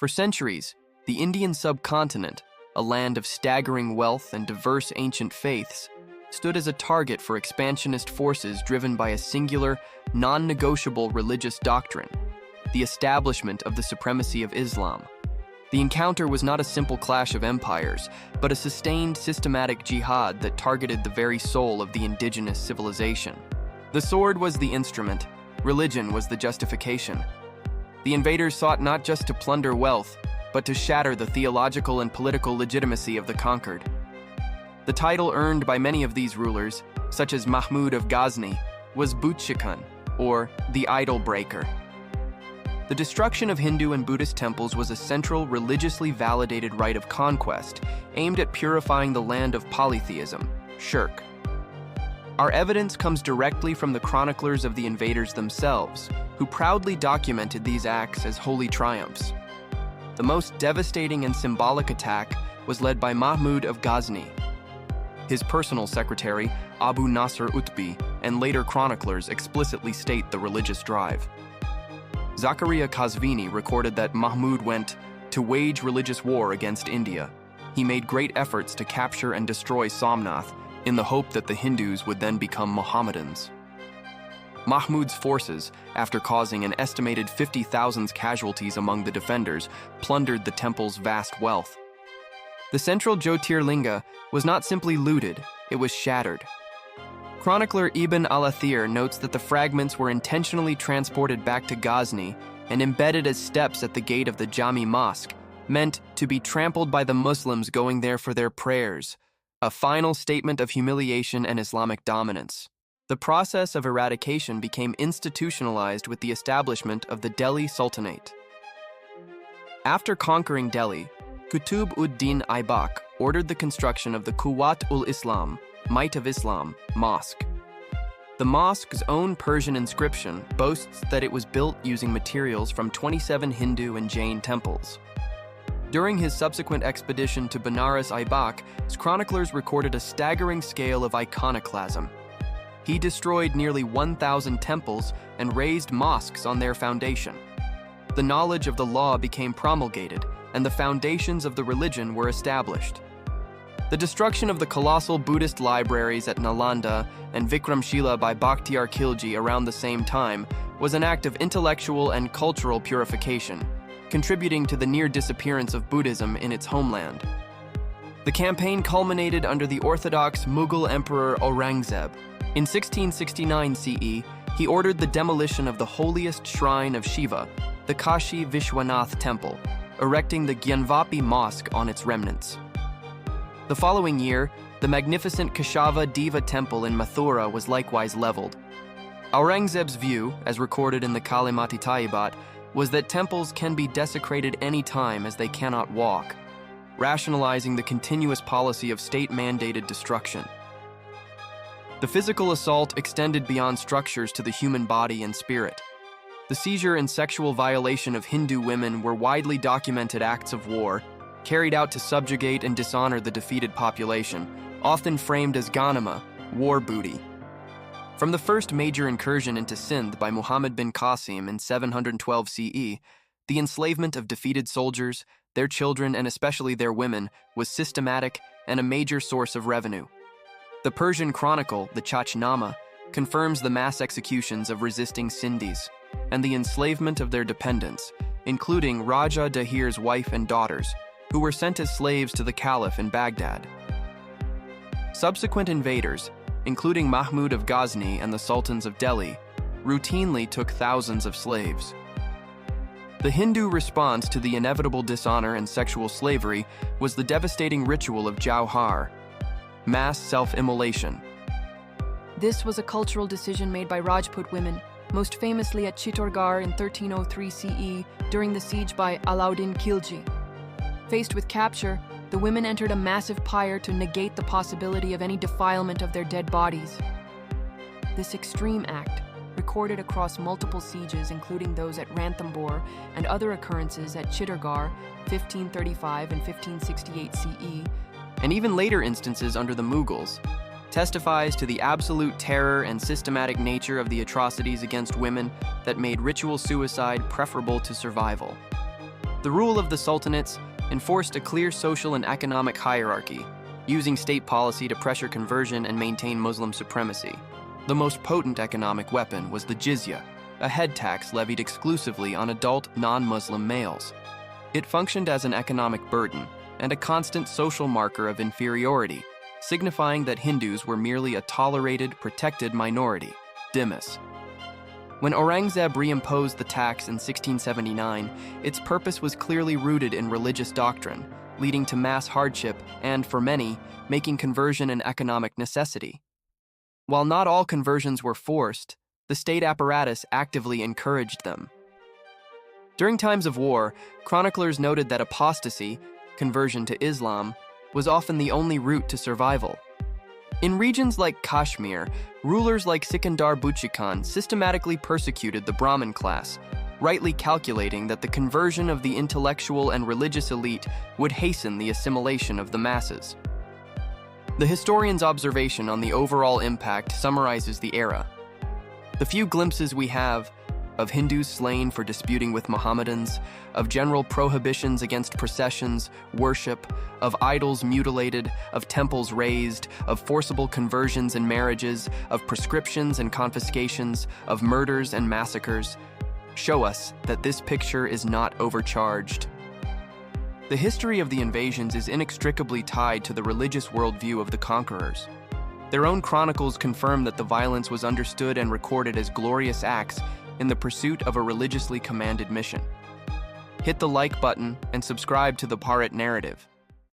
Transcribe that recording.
For centuries, the Indian subcontinent, a land of staggering wealth and diverse ancient faiths, stood as a target for expansionist forces driven by a singular, non-negotiable religious doctrine, the establishment of the supremacy of Islam. The encounter was not a simple clash of empires, but a sustained, systematic jihad that targeted the very soul of the indigenous civilization. The sword was the instrument, religion was the justification. The invaders sought not just to plunder wealth, but to shatter the theological and political legitimacy of the conquered. The title earned by many of these rulers, such as Mahmud of Ghazni, was Butshikan, or the idol breaker. The destruction of Hindu and Buddhist temples was a central, religiously validated rite of conquest aimed at purifying the land of polytheism, shirk. Our evidence comes directly from the chroniclers of the invaders themselves, who proudly documented these acts as holy triumphs. The most devastating and symbolic attack was led by Mahmud of Ghazni. His personal secretary, Abu Nasr Utbi, and later chroniclers explicitly state the religious drive. Zakaria Qazvini recorded that Mahmud went to wage religious war against India. He made great efforts to capture and destroy Somnath in the hope that the Hindus would then become Mohammedans. Mahmud's forces, after causing an estimated 50,000 casualties among the defenders, plundered the temple's vast wealth. The central Jyotirlinga was not simply looted, it was shattered. Chronicler Ibn al-Athir notes that the fragments were intentionally transported back to Ghazni and embedded as steps at the gate of the Jami Mosque, meant to be trampled by the Muslims going there for their prayers, a final statement of humiliation and Islamic dominance. The process of eradication became institutionalized with the establishment of the Delhi Sultanate. After conquering Delhi, Qutb-ud-Din Aibak ordered the construction of the Quwwat-ul-Islam, Might of Islam, mosque. The mosque's own Persian inscription boasts that it was built using materials from 27 Hindu and Jain temples. During his subsequent expedition to Benares, Aibak's chroniclers recorded a staggering scale of iconoclasm. He destroyed nearly 1,000 temples and razed mosques on their foundation. The knowledge of the law became promulgated, and the foundations of the religion were established. The destruction of the colossal Buddhist libraries at Nalanda and Vikramshila by Bakhtiyar Khilji around the same time was an act of intellectual and cultural purification, contributing to the near disappearance of Buddhism in its homeland. The campaign culminated under the orthodox Mughal Emperor Aurangzeb. In 1669 CE, he ordered the demolition of the holiest shrine of Shiva, the Kashi Vishwanath Temple, erecting the Gyanvapi Mosque on its remnants. The following year, the magnificent Keshava Deva Temple in Mathura was likewise leveled. Aurangzeb's view, as recorded in the Kalimati Tayyibat, was that temples can be desecrated any time as they cannot walk, rationalizing the continuous policy of state-mandated destruction. The physical assault extended beyond structures to the human body and spirit. The seizure and sexual violation of Hindu women were widely documented acts of war, carried out to subjugate and dishonor the defeated population, often framed as ghanima, war booty. From the first major incursion into Sindh by Muhammad bin Qasim in 712 CE, the enslavement of defeated soldiers, their children, and especially their women was systematic and a major source of revenue. The Persian chronicle, the Chachnama, confirms the mass executions of resisting Sindhis and the enslavement of their dependents, including Raja Dahir's wife and daughters, who were sent as slaves to the Caliph in Baghdad. Subsequent invaders, including Mahmud of Ghazni and the Sultans of Delhi, routinely took thousands of slaves. The Hindu response to the inevitable dishonor and sexual slavery was the devastating ritual of Jauhar, mass self-immolation. This was a cultural decision made by Rajput women, most famously at Chittorgarh in 1303 CE during the siege by Alauddin Khilji. Faced with capture, the women entered a massive pyre to negate the possibility of any defilement of their dead bodies. This extreme act, recorded across multiple sieges including those at Ranthambore and other occurrences at Chittorgarh, 1535 and 1568 CE, and even later instances under the Mughals, testifies to the absolute terror and systematic nature of the atrocities against women that made ritual suicide preferable to survival. The rule of the Sultanates enforced a clear social and economic hierarchy, using state policy to pressure conversion and maintain Muslim supremacy. The most potent economic weapon was the Jizya, a head tax levied exclusively on adult non-Muslim males. It functioned as an economic burden and a constant social marker of inferiority, signifying that Hindus were merely a tolerated, protected minority, dhimmis. When Aurangzeb reimposed the tax in 1679, its purpose was clearly rooted in religious doctrine, leading to mass hardship and, for many, making conversion an economic necessity. While not all conversions were forced, the state apparatus actively encouraged them. During times of war, chroniclers noted that apostasy, conversion to Islam, was often the only route to survival. In regions like Kashmir, rulers like Sikandar Butshikan systematically persecuted the Brahmin class, rightly calculating that the conversion of the intellectual and religious elite would hasten the assimilation of the masses. The historian's observation on the overall impact summarizes the era. The few glimpses we have of Hindus slain for disputing with Mohammedans, of general prohibitions against processions, worship, of idols mutilated, of temples razed, of forcible conversions and marriages, of prescriptions and confiscations, of murders and massacres, show us that this picture is not overcharged. The history of the invasions is inextricably tied to the religious worldview of the conquerors. Their own chronicles confirm that the violence was understood and recorded as glorious acts in the pursuit of a religiously commanded mission. Hit the like button and subscribe to the Bharat narrative.